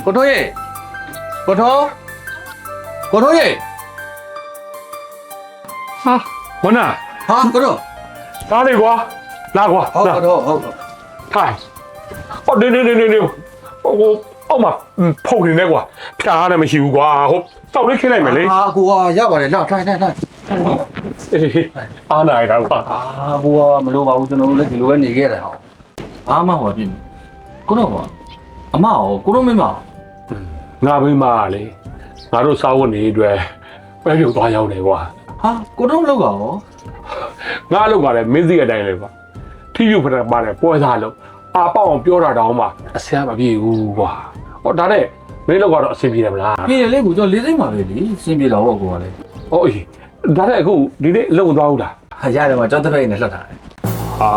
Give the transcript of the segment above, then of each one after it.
ကိုထိုးရေကိုထိုးရေဟာဝနာ ဟာကိုထိုး ဒါလေးကွာလာကွာ ဟုတ်ကိုထိုးဟုတ် ထိုင်ဟောနေဟိုအောက်မှာဖုန်နေတယ်ကွာဖျားရတယ်မရှိဘူးကွာဟုတ်တောက်လေးခင်းလိုက်မယ်လေ ဟာကိုကရပါတယ်လောက်ထိုင်အေးအားနာရတာကွာ ကိုကမလိုပါဘူးကျွန်တော်တို့လည်းဒီလိုပဲနေခဲ့တယ်ဟောဘာမှဟောပြင်းကိုထိုးကအမရောကိုထိုးမင်းမ ငါမိမလေငါတို့စားဝတ်နေအတွက်ပဲပြုတ်သွားရောက်တယ်ကွာ ဟာကိုထိုးမလုပ်ပါရော ငါအလုပ်ကလည်းမင်းသိတဲ့အတိုင်းလေကွာထိပြုတ်ဖက်ပါတယ်ပွဲစားလို့အာပေါအောင်ပြောတာတောင်မှအဆရာမပြေဘူးကွာဟောဒါနဲ့မင်းလောက်ကတော့အဆင်ပြေတယ်မလား ပြေတယ်လေကိုကျွန်တော်လေးစိမ့်ပါပဲလေစင်ပြေတော့ကိုကလည်း ဟောအေးဒါနဲ့အခုဒီနေ့အလုပ်သွားဘူးလား ဟာရတယ်မှာကျွန်တော်တစ်ဖက်နဲ့လှတ်ထားတယ် အာ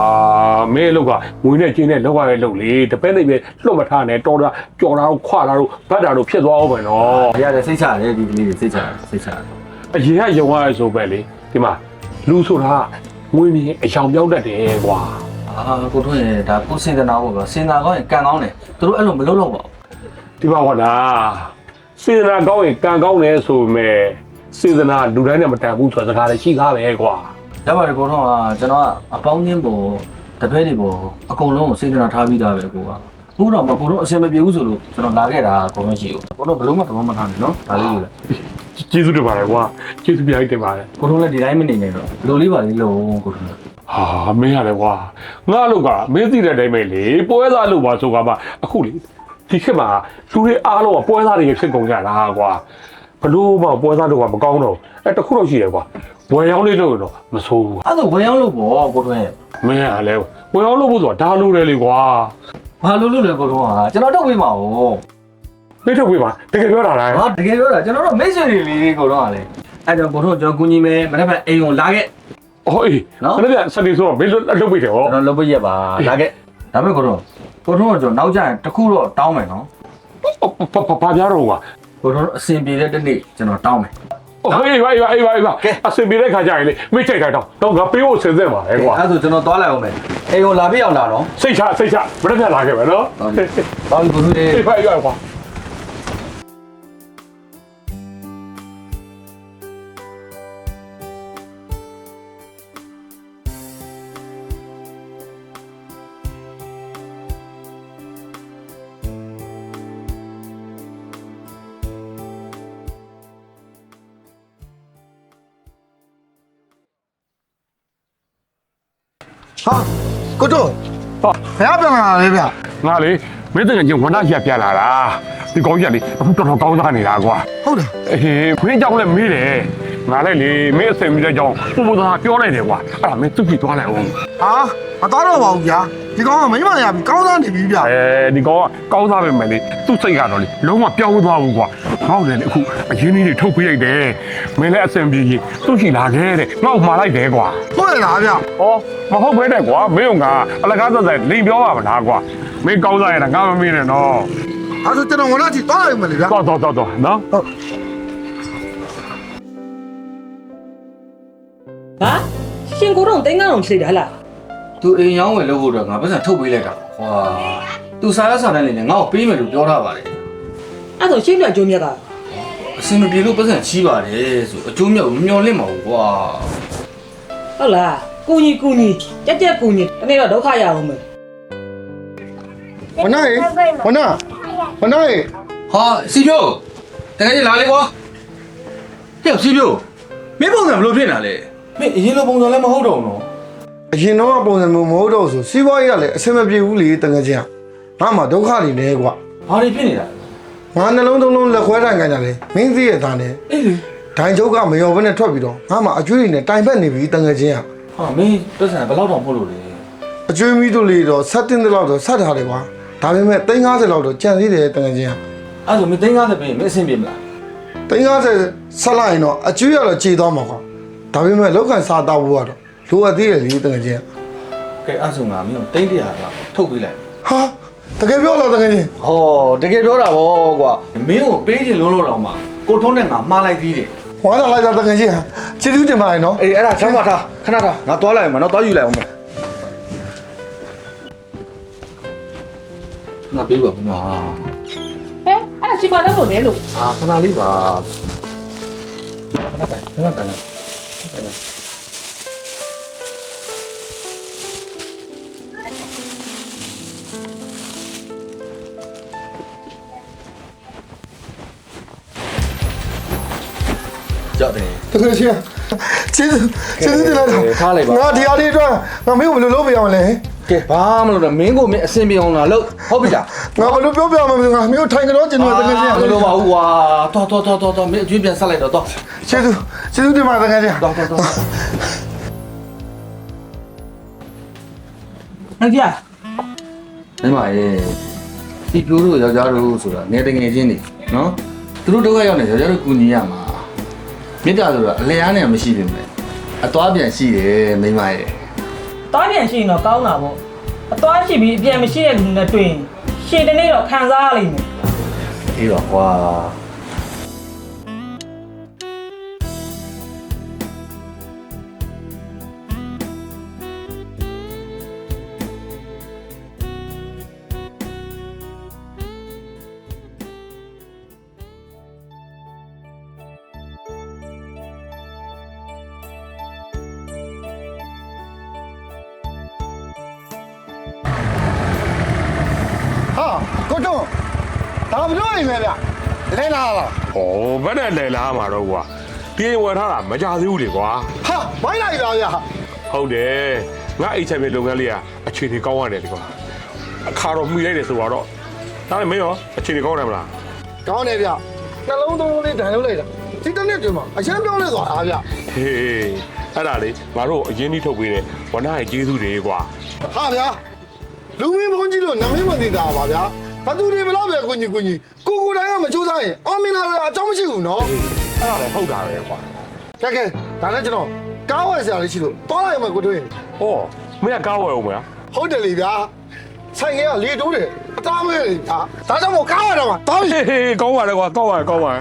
မင်းအလုပ်ကငွေနဲ့ကျင်းနဲ့လောက်ရတဲ့လုပ်လေတပည့်နဲ့ပဲလွတ်မထားနဲ့တော်တာကြော်တာတို့ခွာတာတို့ဗတ်တာတို့ဖြစ်သွားအောင်ပဲနော် ရတယ်စိတ်ချရတယ်ဒီကလေးတွေစိတ်ချရတယ် အရင်ကယုံရဆိုပဲလေဒီမှာလူဆိုတာငွေမြင်အယောင်ပြောင်းတတ်တယ်ကွာ အာကိုတို့ရဲ့ဒါကိုစင်တနာပေါ့ဗျာစင်နာကောင်းရင်ကန်ကောင်းတယ်သူတို့အဲ့လိုမလုပ်တော့ပါဘူး ဒီမှာဟောလားစေတနာကောင်းရင်ကံကောင်းတယ်ဆိုပေမဲ့စေတနာလူတိုင်းနဲ့မတန်ဘူးဆိုတာစကားလည်းရှိသားပဲကွာ ရပါတယ်ကိုတို့ကကျွန်တော်ကအပေါင်းချင်းပေါ်တပည့်တွေပေါ်အကုန်လုံးကိုစင်တနာထားပြီးသားပဲကိုကကိုတော့မကိုတို့အစင်မပြေဘူးဆိုလို့ကျွန်တော်လာခဲ့တာအကုန်လုံးရှိဘူးကိုတို့ဘယ်လုံးမှဘာမှမထားနဲ့နော်ဒါလေးလို့လေ ကျေးဇူးတင်ပါတယ်ကွာကျေးဇူးပြိုင်တင်ပါတယ် ကိုတို့လည်းဒီတိုင်းမနေနဲ့တော့လိုလေးပါလေးလို့ကိုတို့ ဟာမင်းရတယ်ကွာငါအလုပ်ကမင်းသိတဲ့အတိုင်းပဲလေပွဲစားလုပ်ပါဆိုကမှအခုလေဒီခေတ်မှာလူတွေအားလုံးကပွဲစားတွေဖြစ်ကုန်ကြတာကွာဘလို့မှပွဲစားလုပ်ကမကောင်းတော့တခုတော့ရှိတယ်ကွာဝယ်ရောင်းလေးလုပ်တော့မဆိုးဘူး အဲ့ဒါဝင်ရောက်လို့ပေါ့ကိုတို့ရဲ့ မင်းကလည်းဝယ်ရောင်းလုပ်ဖို့ဆိုတာဒါလိုတယ်လေကွာ ဘာလို့လဲကိုတို့ကကျွန်တော်တော့ဝေးမှာ哦 မင်းထုတ်ပေးပါတကယ်ပြောတာလား ဟာတကယ်ပြောတာကျွန်တော်တို့မိတ်ဆွေတွေလေးကိုတော့ကလည်းအဲ့တော့ကိုတို့ကျွန်တော်ကူညီမယ်မနေ့ကအိမ်ကိုလာခဲ့ ဟောအေးနော်အဲ့ဒါစနေဆိုတော့မင်းလုပ်ပေးတယ်ဟော ကျွန်တော်လုပ်ပြရက်ပါလာခဲ့ဒါပေမဲ့ကိုတို့ကကျွန်တော်နောက်ကျရင်တခုတော့တောင်းမယ်နော် ဘာပြတော့ကွာ ကိုတို့အဆင်ပြေတဲ့တနေ့ကျွန်တော်တောင်းမယ် အေးပါအစင်ပြေတဲ့ခါကျရင်လေမိတ်ချိတ်ခိုင်တော့ငါပေးဖို့ဆင်ဆက်ပါလေကွာ အဲ့ဒါဆိုကျွန်တော်သွားလိုက်အောင်မယ်အိမ်ကိုလာပြအောင်လာတော့ စိတ်ချမရက်လာခဲ့ပဲနော် ဘာလို့ကိုတို့လေး အေးပါကွာ ဟာကိုတို့ ဟော ဘယ်ပြန်လာလဲဗျ ငါလေမင်းတကယ်ချင်းဝန္ဒရပြလာတာဒီကောင်းကြီးကလေအခုတော်တော်ကောင်းသားနေတာကွာ ဟုတ်တယ် အေးခွင်းကြောင်လည်းမေးတယ်ငါလည်းလေမင်းအစင်ပြီးတဲ့ကြောင်ပုံပုံသားပြောလိုက်တယ်ကွာအဲ့ဒါမင်းသူ့ကြည့်သွားလိုက်အောင် ဟာမတော်တော့ပါဘူးဗျာဒီကောင်ကမိမရပြီကောင်းစားနေပြီဗျာ ဒီကောင်ကကောင်းသားပဲမယ်လေသူ့စိတ်ကတော့လေလုံးဝပြောင်းသွားဘူးကွာငေါ့တယ်လေအခုအရင်းကြီးတွေထုတ်ပေးလိုက်တယ်မင်းလည်းအစင်ပြီးသူ့ရှိလာခဲ့တဲ့ငေါ့မှာလိုက်တယ်ကွာ ဟုတ်ရလားဗျာ ဩမဟုတ်ပဲတဲ့ကွာမင်းကအလကားသက်သက်လိန်ပြောပါမလားကွာမင်းကောင်းစားရတာငါမမင်းနဲ့နော် အဲ့ဒါကျွန်တော်ဝင်လာကြည့်သွားလိုက်မယ်လေဗျာ တော့နော် ဟုတ် ဟာရှင်ကိုတော့တင်းကောင်ချိန်တာလား သူအိမ်ရောင်းဝယ်လုပ်ဖို့တော့ငါပတ်စံထုတ်ပေးလိုက်တာဟွာသူစားရစားတဲ့နေနဲ့ငါ့ကိုပေးမယ်လို့ပြောထားပါတယ် အဲ့ဆိုရှင်းပြကြုံမြတ်ကအ စင်မပြေလို့ပတ်စံချီးပါတယ်ဆိုအကျိုးမြတ်မမျော်လင့်ပါဘူးကွာ ဟုတ်လားကူညီကြက်ကူညီတနေ့တော့ဒုက္ခရအောင်မယ် ဝနာရေဝနာရေ ဟာစီဖြိုးတကယ်ကြီးလာလေကွာဟဲ့စီဖြိုးမင်းပုံစံဘယ်လိုဖြစ်နေလဲမင်းအရင်လိုပုံစံလည်းမဟုတ်တော့ဘူးနော် အရင်တော့ပုံစံမျိုးမဟုတ်တော့ဆိုစီးပွားရေးကလည်းအဆင်မပြေဘူးလေတကယ်ချင်းငါမှဒုက္ခတွေလဲကွာ ဘာတွေဖြစ်နေတာ ငါနှလုံးသုံးလုံးလက်ခွဲတိုင်ခိုင်းကြတယ်မင်းသိရတာနဲ့ အေးလေ ဒိုင်ချုပ်ကမယောဘဲနဲ့ထွက်ပြီးတော့ငါမှအကျွေးတွေနဲ့တိုင်ဖက်နေပြီတကယ်ချင်း ဟာမင်းပတ်စံဘယ်လောက်တောင်ဖို့လို့လဲ အကျွေးမီးတို့လေးတော့ဆက်တင်တဲ့လောက်တော့ဆက်ထားတယ်ကွာဒါပေမဲ့350လောက်တော့ကြံသေးတယ်တကယ်ချင်း အဲ့ဆိုမင်း350ပေးရင်မင်းအဆင်ပြေမလား 350ဆက်လိုက်ရင်တော့အကျွေးရတော့ခြေသွားမှာကွာဒါပေမဲ့လောက်ကန်စားတော့ဘူးကတော့လိုအပ်သေးတယ်လေတကယ်ချင်း ကဲအဲ့ဆိုငါမင်းကို300ကထုတ်ပေးလိုက် ဟာတကယ်ပြောလို့တကယ်ချင်း ဟောတကယ်ပြောတာဗောကွာမင်းကိုပေးချင်လုံးတော့မှကိုထုံးနဲ့ငါမှားလိုက်သေးတယ် ဝါလာလိုက်တာတကယ်ချင်းဟာချစ်သူတင်ပါရဲ့နော် အေးအဲ့ဒါချမ်းပါထားခဏထားငါသွားလိုက်မှာနော်သွားယူလိုက်အောင်မယ်ငါပြေးပါမလား ဟဲ့ ရှိပါတော့လေလို့ အာခဏလေးပါခဏတိုင်ကြောက်တယ် တကယ်ချင်းကျေးဇူးတင်လိုက်တာ ထားလိုက်ပါ ငါဒီအားလေးအတွက်ငါမင်းကိုဘယ်လိုလုပ်ပြရမလဲ ကဲဘာမှမလုပ်တော့မင်းကိုမင်းအဆင်ပြေအောင်လာလို့ဟုတ်ပြီလား ငါဘယ်လိုပြောပြမလဲငါမင်းကိုထိုင်ကြတော့ကျင်တော့တကယ်ချင်း မလုပ်ပါဘူးကွာတော်မင်းအကျွေးပြန်ဆက်လိုက်တော့ ကျေးဇူးတင်ပါတကယ်ချင်း တော် ဟုတ်ကြ မင်းမရေဒီပြိုးတို့ယောက်ျားတို့ဆိုတာနေတငယ်ချင်းနေနော်သူတို့တော့ရောက်နေယောက်ျားတို့ကူညီရမှာမေတ္တာဆိုတာအလျားနဲ့မရှိပြင်မယ်အသွားပြန်ရှိတယ်မိန်းမရေ တောင်းပြန်ရှိရင်တော့ကောင်းတာပေါ့အသွားရှိပြီးအပြန်မရှိတဲ့လူနဲ့တွေ့ရင်ရှင်တနေ့တော့ခံစားရလိမ့်မယ် အေးပါကွာ ဟာကိုတုံးဒါဘလို့အိမ်လဲဗျလဲလာလား ။ဩဘယ်နဲ့လဲလာမှာတော့ကွာ။ပြေးဝယ်ထားတာမကြသေးဘူးလေကွာ ဟာမိုင်းလိုက်ပါဗျ ။ဟုတ်တယ်။ငါအိတ်ချက်မြေလုပ်ငန်းလေးကအခြေအနေကောင်းရတယ်ဒီကွာ။အခါတော့မှီလိုက်တယ်ဆိုတော့ဒါနဲ့မင်းရောအခြေအနေကောင်းတယ်မလား ကောင်းတယ်ဗျနှလုံးသွင်းလေးဒဏ်လုပ်လိုက်တာဒီတစ်နေ့တည်းမှာအချမ်းပြောင်းလဲသွားတာဗျ ။ဟေးအဲ့ဒါလေငါတို့အရင်ကြီးထုတ်ပေးတယ်ဝနာရဲ့ကျေးဇူးတွေကွာ ဟာဗျာလူမင်းဘုန်းကြီးတို့နာမည်မသိတာပါဗျာဘသူတွေဘလို့ပဲကိုကြီးကိုတိုင်းကမချိုးစားရင်အော်မင်လာတာအကြောင်းမရှိဘူးနော် ။အဲ့ဒါလည်းဟုတ်တာပဲကွာ ကဲဒါနဲ့ကျွန်တော်ကားဝယ်စရာလေးရှိလို့တွားလိုက်မှကိုတွေ့ရင် ။ဩမင်းကကားဝယ်အောင်မလား ဟုတ်တယ်လေဗျာဆိုင်ကလေတိုးတယ်အသားမဲလေဒါကြောင့်မို့ကားဝယ်တော့မှာတောင်း ။ဟေးကောင်းပါလေကွာကောင်းပါ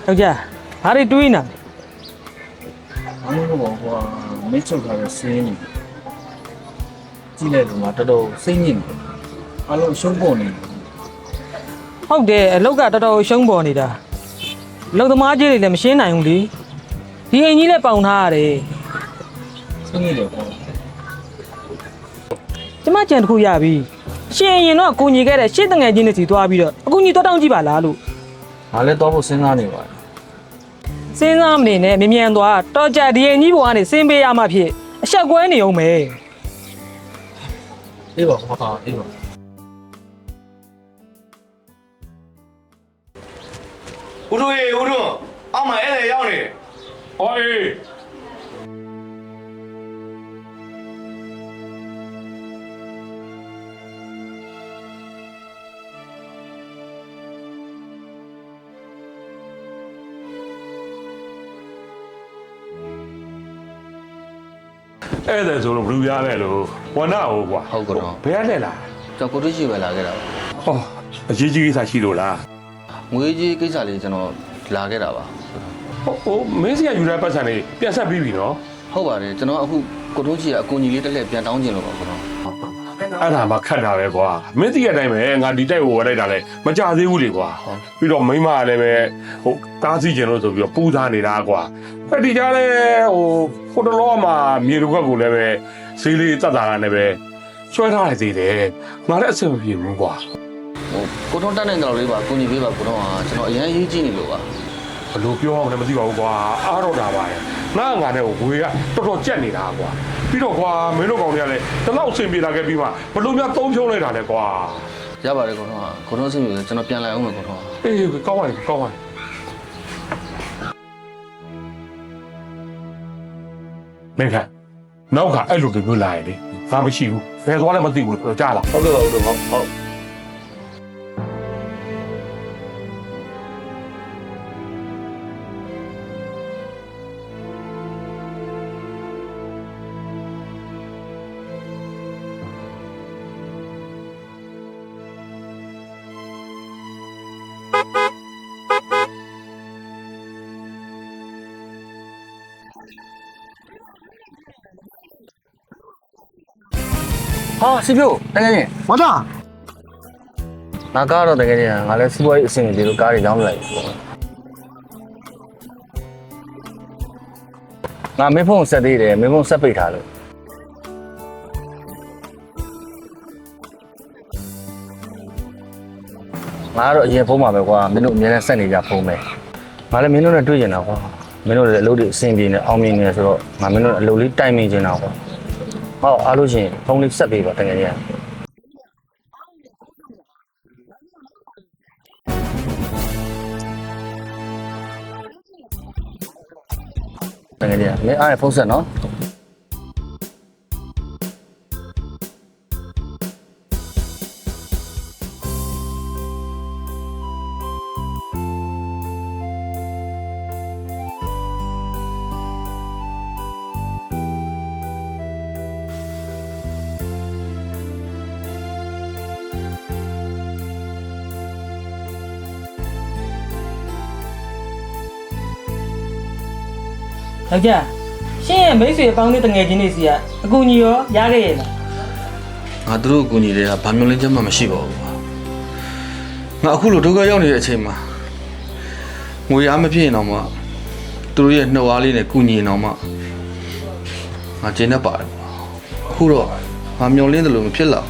ဟုတ်ကြဘာတွေတွေးနေ အမှုတော့ကွာမိတ်ချုပ်ထားတဲ့စင်းနေကြည့်လိုက်တော့မှတော်တော်စိတ်ညစ်နေအလုံးရှုံးပေါ်နေ ဟုတ်တယ်အလုတ်ကတော်တော်ရှုံးပေါ်နေတာအလုတ်သမားကြီးတွေလည်းမရှင်းနိုင်ဘူးလေဒီအိမ်ကြီးလည်းပေါင်ထားရတယ် စိတ်ညစ်တယ်ကွာ ကျမကြံတစ်ခုရပြီရှင်ရင်တော့ကိုညီခဲ့တဲ့ရှစ်တငယ်ချင်းတွေစီသွားပြီးတော့အကူညီတော့တောင်းကြည့်ပါလားလို့ ငါလည်းတော့ဖို့စဉ်းစားနေပါတယ် စဉ်းစားမနေနဲ့မြ мян သွားတော်ကြဒီအိမ်ကြီးဘဝကနေဆင်းပေးရမှဖြစ်အဆက်ကွဲနေအောင်မယ် အေးပါကွာအေးပါ ဦးတို့ရေဦးတို့အောက်မှာအဲ့လေရောက်နေတယ် ။အော်အေး အဲ့ဒါဆိုလို့ဘလူးရလဲလို့ဝနာဟုတ်ကွာ ဟုတ်ကတော့ ဘယ်ရလဲလား ကျွန်တော်ကိုတို့ရှိပဲလာခဲ့တာပါ ဟောအရေးကြီးကိစ္စရှိလို့လား ငွေကြီးကိစ္စလေးကျွန်တော်လာခဲ့တာပါ ဟိုမင်းစီကယူရပတ်စံလေးပြန်ဆက်ပြီးပြီနော် ဟုတ်ပါတယ်ကျွန်တော်အခုကိုတို့ရှိကအကူကြီးလေးတစ်လက်ပြန်တောင်းကျင်လို့ပါကျွန်တော် အဲ့ဒါမှခတ်တာပဲကွာမင်းစီကအတိုင်းပဲငါဒီတိုက်ကိုဝယ်လိုက်တာလဲမကြသေးဘူးလေကွာပြီးတော့မိမကလည်းပဲဟိုတားစီကျင်လို့ဆိုပြီးတော့ပူထားနေတာကွာအဲ့ဒီကြားလဲဟိုတလောမှာမြေလူခွက်ကိုလည်းပဲဈေးလေးတက်တာကနေပဲချွဲထားလိုက်သေးတယ်ငါလည်းအဆင်မပြေဘူးကွာ ကိုတို့တက်နိုင်တယ်လို့လေးပါကူညီပေးပါကိုတို့ကကျွန်တော်အရင်ရေးကြည့်နေလို့ပါ ဘလို့ပြောအောင်လည်းမသိပါဘူးကွာအားတော့တာပါရဲ့ငါနဲ့ဝေကတော်တော်ကြက်နေတာကွာပြီးတော့ကွာမင်းတို့ကောင်တွေကလည်းတလောက်အဆင်ပြေလာခဲ့ပြီးမှဘလို့များသုံးဖြုံးလိုက်တာလဲကွာ ရပါတယ်ကိုတို့အဆင်ပြေကျွန်တော်ပြန်လာအောင်မယ်ကိုတို့ အေးကောင်းပါပြီကောင်းပါပြီမင်းခ နောက်ကအဲ့လိုတွေမျိုးလာရင်လေငါမရှိဘူးဘယ်သွားလဲမသိဘူးလို့ကြားလား ဟုတ်ကဲ့ပါဦးတို့ဟုတ် ဟာစီပြိုတကယ်ချင်း မသား ငါကားတော့တကယ်ချင်းငါလည်းစီးပွားရေးအဆင်ပြေလို့ကားတွေရောင်းလိုက်ငါမင်းဖုန်းဆက်သေးတယ်မင်းဖုန်းဆက်ပိတ်ထားလို့ငါကတော့အရင်ဖုန်းမှာပဲကွာမင်းတို့အများနဲ့ဆက်နေကြဖုန်းပဲငါလည်းမင်းတို့နဲ့တွေ့ကျင်တာကွာမင်းတို့လည်းအလုပ်တွေအဆင်ပြေနေအောင်မြင်နေဆိုတော့ငါမင်းတို့အလုပ်လေးတိုင်ပင်ကျင်တာကွာဟောအားလို့ရှိရင်ဖုန်းလေးဆက်ပေးပါတကယ်ချင်းတကယ်ချင်းမင်းအားရဖုန်းဆက်နော်ယောက်ျားရှင်းရဲ့မိတ်ဆွေအပေါင်းနဲ့တငယ်ချင်းတွေစီကအကူညီရောရခဲ့ရဲ့လား ငါတို့အကူညီတွေကဘာမျိုးလင်းချက်မှမရှိပါဘူးကွာငါအခုလိုဒုက္ခရောက်နေတဲ့အချိန်မှာငွေအားမဖြစ်ရင်တော့မှသူတို့ရဲ့နှုတ်အားလေးနဲ့ကူညီရင်တော့မှငါကျင်းတတ်ပါတယ်ကွာအခုတော့ငါမျောလင်းတယ်လို့မဖြစ်တော့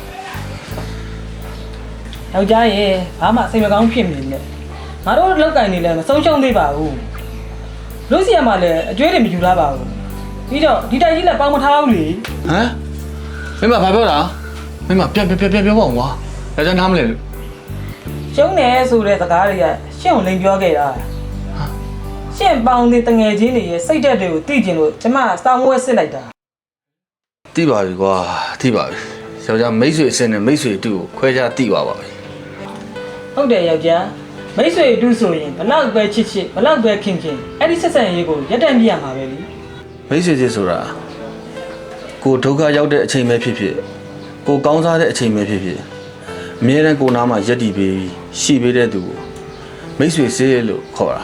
ယောက်ျားရဲ့ဘာမှစိတ်မကောင်းဖြစ်နေနဲ့ငါတို့လောက်ကင်နေလဲမဆုံးရှုံးသေးပါဘူးလို့စီရမှာလည်းအကျွေးတွေမယူလာပါဘူးပြီးတော့ဒီတိုက်ကြီးလည်းပေါင်မထားဘူးလေ ဟမ်မင်းမဘာပြောတာမင်းမပြန်ပြောပါဦးကွာဒါကြောင့်နားမလဲလို့ ရှုံးနေဆိုတဲ့စကားတွေကရှင့်ကိုလိန်ပြောခဲ့တာရှင့်ပေါင်တဲ့တငယ်ချင်းတွေရဲ့စိတ်ဓာတ်တွေကိုသိကျင်လို့ကျမစောင်းဝဲစစ်လိုက်တာ သိပါပြီကွာသိပါပြီယောက်ျားမိတ်ဆွေအစင်းနဲ့မိတ်ဆွေအတူကိုခွဲခြားသိပါပါပြီ ဟုတ်တယ်ယောက်ျားမိတ်ဆွေအတူဆိုရင်ဘလောက်ပဲချစ်ချစ်ဘလောက်ပဲခင်ခင်အဲ့ဒီဆက်ဆံရေးကိုရပ်တန့်ပြရမှာပဲလေ မိတ်ဆွေချင်းဆိုတာကိုဒုက္ခရောက်တဲ့အချိန်ပဲဖြစ်ဖြစ်ကိုကောင်းစားတဲ့အချိန်ပဲဖြစ်ဖြစ်အမြဲတမ်းကိုနားမှာယက်တည်ပြီးရှိပေးတဲ့သူကိုမိတ်ဆွေစေးလို့ခေါ်တာ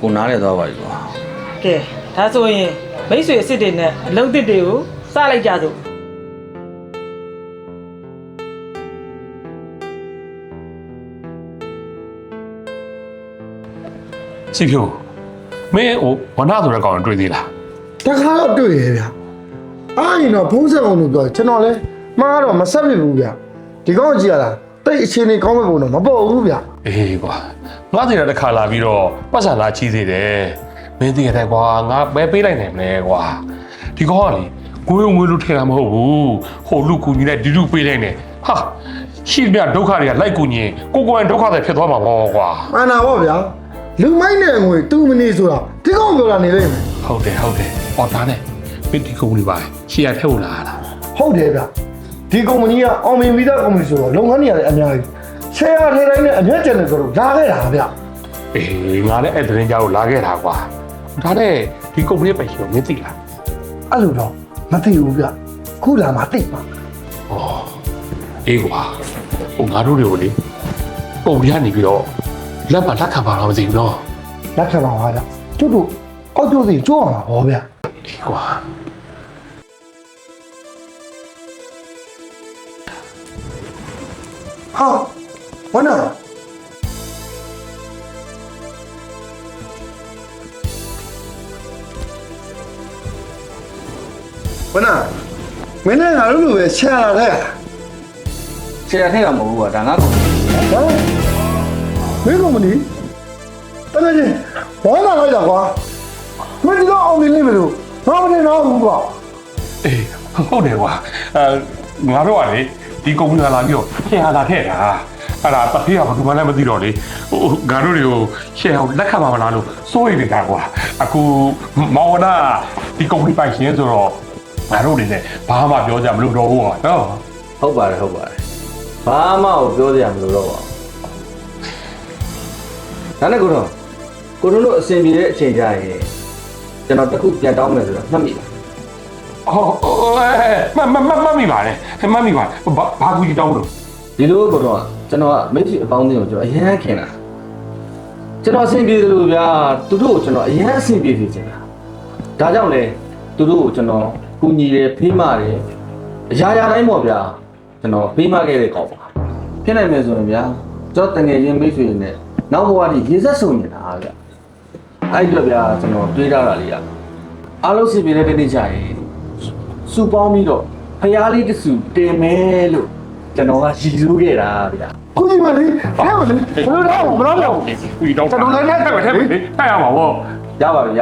ကိုနားလဲသွားပါပြီကွာ ကဲဒါဆိုရင်မိတ်ဆွေအစ်စ်တွေနဲ့အလုံးသစ်တွေကိုစလိုက်ကြစို့ စီဖြိုမင်းဟိုဝနာဆိုတဲ့ကောင်တွေ့သေးလား တခါတော့တွေ့ရဗျအားရင်တော့ဖုန်းဆက်အောင်လို့ပြောကျွန်တော်လဲမှားတော့မဆက်ပြဘူးဗျဒီကောင်ကြည့်ရလားတိတ်အချင်းနေကောင်းမဲ့ပုံတော့မပေါ်ဘူးဗျ အေးကွာငါစီတဲ့တစ်ခါလာပြီးတော့ပတ်စံလာချီးသေးတယ်မင်းသိရတဲ့ကွာငါပဲပေးလိုက်နိုင်မလဲကွာဒီကောင်ကလေငွေလို့ထင်တာမဟုတ်ဘူးဟိုလူကူညီနဲ့ဒီလူပေးလိုက်နေဟာရှိမြဒုက္ခတွေကလိုက်ကူညီကိုကိုယ်ဒုက္ခတွေဖြစ်သွားမှာပေါ့ကွာ အနာပါဗျလူမိုက်တဲ့ငွေတူမနေဆိုတာဒီကောင်ပြောတာနေလိမ့်မယ် ဟုတ်တယ်ဟောဒါနဲ့မင်းဒီကုမ္ပဏီပါရှေ့ရထည့်ဖို့လာလား ဟုတ်တယ်ဗျဒီကုမ္ပဏီကအောင်မြင်ပြီးသားကုမ္ပဏီဆိုတော့လုပ်ငန်းတွေလည်းအများကြီးရှယ်ယာထဲတိုင်းနဲ့အမျက်ကျန်တယ်ဆိုတော့လာခဲ့တာဗျ အေးငါလည်းအဲ့သတင်းကြောက်လာခဲ့တာကွာဒါနဲ့ဒီကုမ္ပဏီပဲရှိတော့မင်းသိလား အဲ့လိုတော့မသိဘူးဗျခုလာမှသိပါ အေးကွာဟိုငါတို့တွေကိုလေပုံပြနေပြီးတော့လက်ပါလက်ခံပါတော့မသိဘူးနော် လက်ခံပါပါဗျကျုပ်တို့အောက်ကျိုးစီကြိုးအောင်ပါဟောဗျ အေးကွာ ဟာဝနာဝနာမင်းနဲ့ငါတို့လိုပဲဆရာလာခဲ့ရ ဆရာထည့်တာမဟုတ်ဘူးကွာဒါငါ့ကို ဟမ်မင်းကုမ္ပဏီတကယ်ချင်းဝမ်းလာလိုက်တာကွာမင်းဒီတော့အောင်နေလိမ့်မယ်လို့ငါမတင်တော့ဘူးကွာ အေးဟုတ်တယ်ကွာငါတို့ကလေဒီကုမ္ပဏီလာပြီးတော့ရှယ်ယာလာထည့်တာအဲ့ဒါတဖေးကဘာမှလည်းမသိတော့လေဟိုငါတို့တွေကိုရှယ်ယာလက်ခံပါမလားလို့စိုးရိမ်နေတာကွာအခုမောင်ဝနာဒီကုမ္ပဏီပိုင်ရှင်ဆိုတော့ ငါတို့နေနဲ့ဘာမှပြောကြမလို့တော့ဘူးကွာနော် ဟုတ်ပါတယ်ဘာမှကိုပြောစရာမလိုတော့ပါဘူးဒါနဲ့ကိုတို့အဆင်ပြေတဲ့အချိန်ကြရင်ကျွန်တော်တစ်ခုပြန်တောင်းမယ်ဆိုတော့မှတ်မိလား မမိပါနဲ့မမိပါဘာကူကြီးတောင်းလို့ ဒီလိုကိုတော့ကျွန်တော်ကမိတ်ဆွေအပေါင်းအသင်းကိုကျွန်တော်အရင်ခင်တာကျွန်တော်အဆင်ပြေတယ်လို့ဗျာသူတို့ကိုကျွန်တော်အရင်အဆင်ပြေစေချင်တာဒါကြောင့်လေသူတို့ကိုကျွန်တော်ကူညီတယ်ဖေးမတယ်အရာရာတိုင်းပေါ့ဗျာကျွန်တော်ဖေးမခဲ့တဲ့ကောင်ပါဖြစ်နိုင်မယ်ဆိုရင်ဗျာကျွန်တော်တငယ်ချင်းမိတ်ဆွေတွေနဲ့နောက်ဘဝကြီးရေဆက်ဆုံနေတာဗျာအဲ့ဒီတော့ဗျာကျွန်တော်တွေးထားတာလေးရအားလုံးစီပြေတဲ့နေ့ကျရင်စူပေါင်းပြီးတော့ဖျားလေးတဆူတင်မယ်လို့ကျွန်တော်ကရည်စူးခဲ့တာဗျာ ကိုကြီးမလေးအဲ့မလေးဘယ်လိုတော့မလို့တော့ ကူကြီးတောင်းတာတိုက်ရမှာဗော ရပါပြီ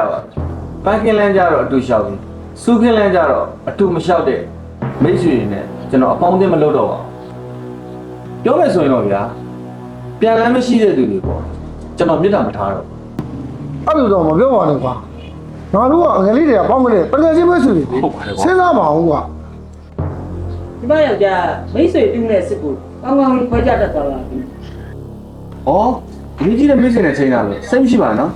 ပန်းကင်းလန်းကြတော့အတူလျှောက်ပြီစူးကင်းလန်းကြတော့အတူမလျှောက်တဲ့မိတ်ဆွေတွေနဲ့ကျွန်တော်အပေါင်းအသင်းမလုပ်တော့ပါဘူးပြောမယ်ဆိုရင်တော့ဗျာပြန်လန်းမရှိတဲ့သူတွေပေါ့ကျွန်တော်မြစ်တာမထားတော့ အဲ့လိုတော့မပြောပါနဲ့ကွာငါတို့ကအငယ်လေးတွေကပေါင်းကလေးတကယ်ချင်းပဲဆိုနေစဉ်းစားပါအောင်ကွာ ဒီမယောက်ျားမိတ်ဆွေတူးနဲ့စစ်ကိုကောင်းကောင်းခွဲကြတတ်သွားပါပြီ ဩဒီကြီးတဲ့မိတ်ဆွေနဲ့ချိန်တာလို့စိတ်မရှိပါနဲ့နော်